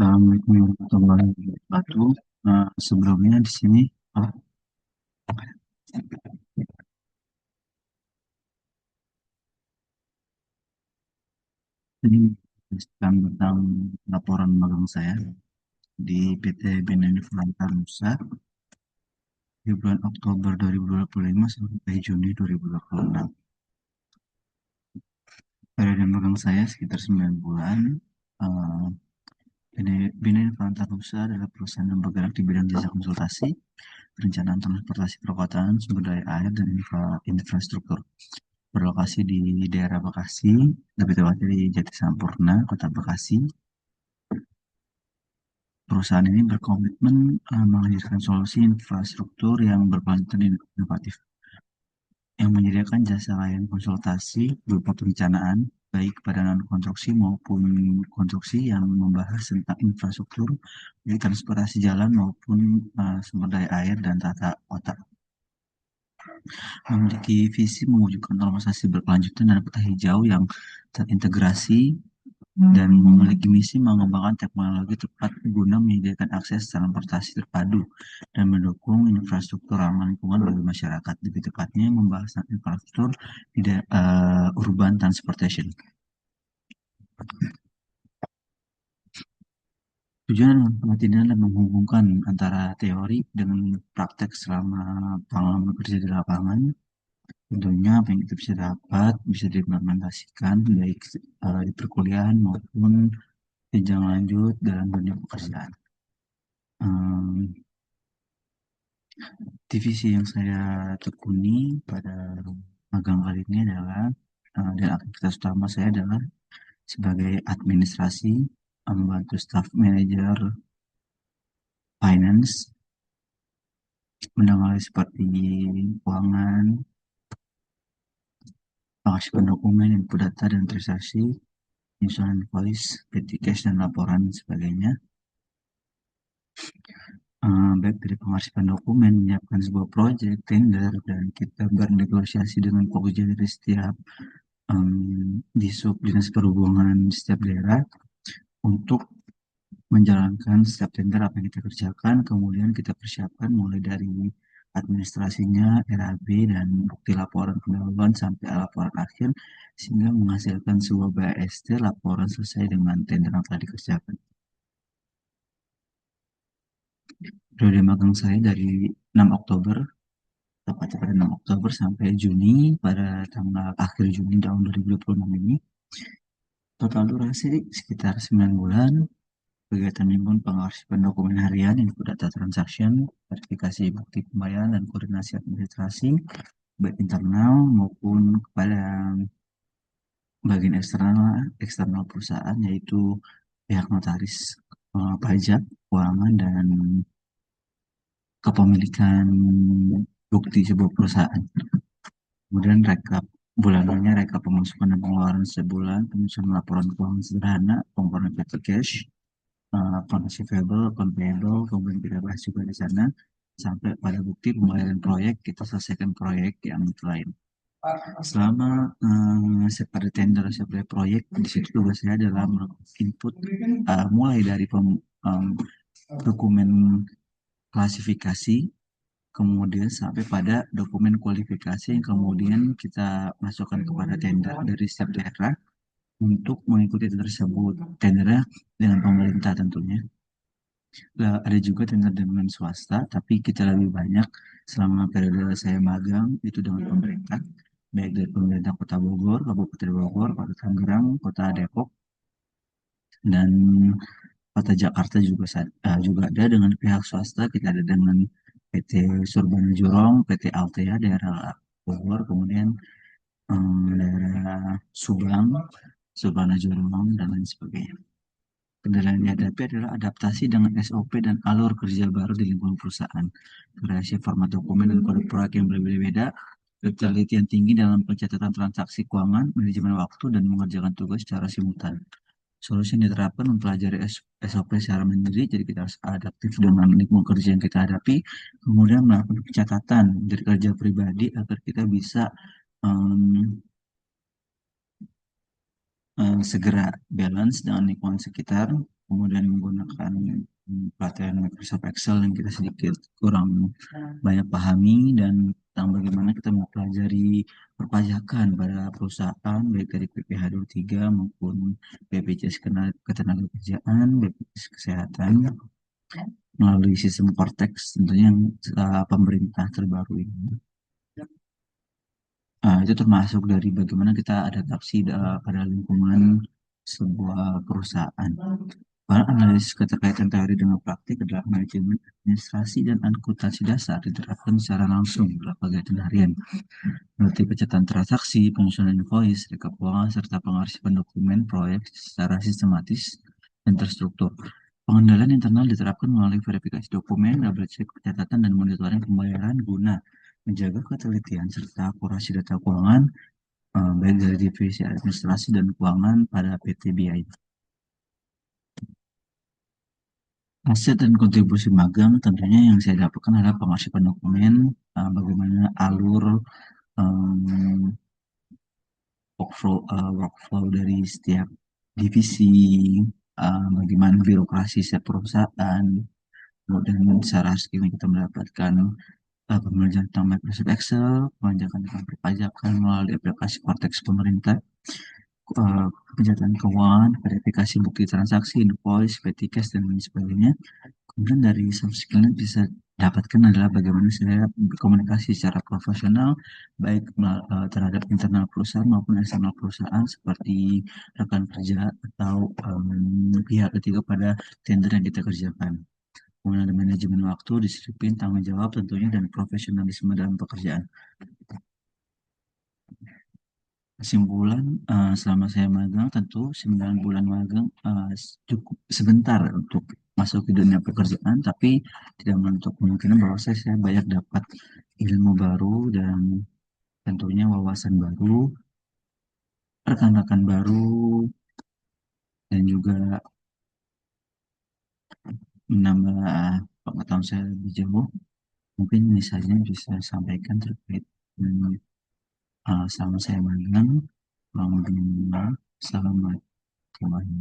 Assalamualaikum warahmatullahi wabarakatuh. Sebelumnya di sini, oh, ini tentang laporan magang saya di PT BNN Inflanta Nusa di bulan Oktober 2025 sampai Juni 2026. Periode magang saya sekitar 9 bulan. Eh, BNN Inflanta Nusa adalah perusahaan yang bergerak di bidang jasa konsultasi, perencanaan transportasi perkotaan, sumber daya air, dan infrastruktur. Berlokasi di daerah Bekasi, lebih tepatnya di Jatisampurna, Kota Bekasi. Perusahaan ini berkomitmen menghadirkan solusi infrastruktur yang berkelanjutan dan inovatif, yang menyediakan jasa layanan konsultasi berupa perencanaan, baik pada non-konstruksi maupun konstruksi yang membahas tentang infrastruktur, baik transportasi jalan maupun sumber daya air dan tata kota. Memiliki visi mewujudkan normalisasi berkelanjutan dan peta hijau yang terintegrasi dan memiliki misi mengembangkan teknologi tepat guna menyediakan akses transportasi terpadu dan mendukung infrastruktur ramah lingkungan bagi masyarakat. Lebih tepatnya membahas tentang infrastruktur di urban transportation. Tujuan penelitian adalah menghubungkan antara teori dengan praktek selama pengalaman kerja di lapangan. Tentunya apa yang kita bisa dapat bisa diimplementasikan baik di perkuliahan maupun jenjang lanjut dalam dunia pekerjaan. Em, Divisi yang saya tekuni pada magang kali ini adalah dan aktivitas utama saya adalah sebagai administrasi, membantu staff manager finance, menangani seperti keuangan, pengasihan dokumen, input data dan transaksi, penyusunan invoice, petty cash dan laporan dan sebagainya. Baik dari pengarsipan dokumen, menyiapkan sebuah proyek, tender, dan kita bernegosiasi dengan pekerja dari setiap di sub dinas perhubungan di setiap daerah untuk menjalankan setiap tender apa yang kita kerjakan, kemudian kita persiapkan mulai dari administrasinya, RAB, dan bukti laporan pendahuluan sampai laporan akhir, sehingga menghasilkan sebuah BAST, laporan selesai dengan tender yang telah dikerjakan. Periode magang saya dari 6 Oktober, tepatnya pada 6 Oktober sampai Juni, pada tanggal akhir Juni tahun 2026 ini. Total durasi sekitar 9 bulan. Kegiatan mingguan pengarsipan dokumen harian, input data transaction, verifikasi bukti pembayaran, dan koordinasi administrasi, baik internal maupun kepada bagian eksternal perusahaan, yaitu pihak notaris, pajak, keuangan, dan kepemilikan bukti sebuah perusahaan. Kemudian rekap bulanannya, rekap pemasukan dan pengeluaran sebulan, penyusunan laporan keuangan sederhana, komponen petty cash, account receivable, account payable, kemudian kita bahas juga di sana sampai pada bukti pembayaran proyek, kita selesaikan proyek yang lain. Selama saya pada tender, saya pada proyek, di situ tugas saya adalah input mulai dari dokumen klasifikasi, kemudian sampai pada dokumen kualifikasi yang kemudian kita masukkan kepada tender dari setiap daerah untuk mengikuti tender tersebut. Tendernya dengan pemerintah tentunya. Ada juga tender dengan swasta, tapi kita lebih banyak selama periode saya magang itu dengan pemerintah, baik dari pemerintah Kota Bogor, Kabupaten Bogor, Kota Tangerang, Kota Depok, dan Kota Jakarta juga juga ada dengan pihak swasta. Kita ada dengan PT Surbana Jurong, PT Altea daerah Bogor, kemudian daerah Subang, Surbana Jurong, dan lain sebagainya. Kendala yang dihadapi adalah adaptasi dengan SOP dan alur kerja baru di lingkungan perusahaan. Variasi format dokumen dan kode proyek yang berbeda-beda, ketelitian tinggi dalam pencatatan transaksi keuangan, manajemen waktu, dan mengerjakan tugas secara simultan. Solusi yang diterapkan mempelajari SOP secara mandiri, jadi kita harus adaptif dengan lingkungan kerja yang kita hadapi, kemudian melakukan pencatatan dari kerja pribadi agar kita bisa um, segera balance dengan lingkungan sekitar, kemudian menggunakan pelatihan Microsoft Excel yang kita sedikit kurang banyak pahami, dan tentang bagaimana kita mempelajari perpajakan pada perusahaan baik dari PPh tiga maupun BPJS Ketenagakerjaan, BPJS Kesehatan melalui sistem Cortex tentunya yang pemerintah terbaru ini. Itu termasuk dari bagaimana kita adaptasi pada lingkungan sebuah perusahaan. Para analisis keterkaitan teori dengan praktik adalah manajemen administrasi dan akuntansi dasar diterapkan secara langsung dalam kegiatan harian, seperti pencatatan transaksi, penyusunan invoice, rekap keuangan, serta pengarsipan dokumen proyek secara sistematis dan terstruktur. Pengendalian internal diterapkan melalui verifikasi dokumen, double check pencatatan, dan monitoring pembayaran guna menjaga ketelitian serta akurasi data keuangan, baik dari divisi administrasi dan keuangan pada PT BI. Aset dan kontribusi magang tentunya yang saya dapatkan adalah pengarsipan dokumen, bagaimana alur um, workflow dari setiap divisi, bagaimana birokrasi setiap perusahaan, kemudian secara skill kita mendapatkan pembelajaran tentang Microsoft Excel, pembelajaran tentang perpajakan melalui aplikasi Cortex pemerintah, pencatatan keuangan, verifikasi bukti transaksi, invoice, petty cash, dan lain sebagainya. Kemudian dari soft skill-nya bisa dapatkan adalah bagaimana saya berkomunikasi secara profesional, baik terhadap internal perusahaan maupun eksternal perusahaan, seperti rekan kerja atau pihak ketiga pada tender yang kita kerjakan. Kemudian ada manajemen waktu, disiplin, tanggung jawab tentunya, dan profesionalisme dalam pekerjaan. Kesimpulan, selama saya magang, tentu 9 bulan magang cukup sebentar untuk masuk ke dunia pekerjaan, tapi tidak menutup kemungkinan bahwa saya banyak dapat ilmu baru dan tentunya wawasan baru, rekan-rekan baru, dan juga menambah pengetahuan saya lebih jauh. Mungkin misalnya bisa sampaikan terkait dengan selama saya magang, kurang lebih. Selamat kembali.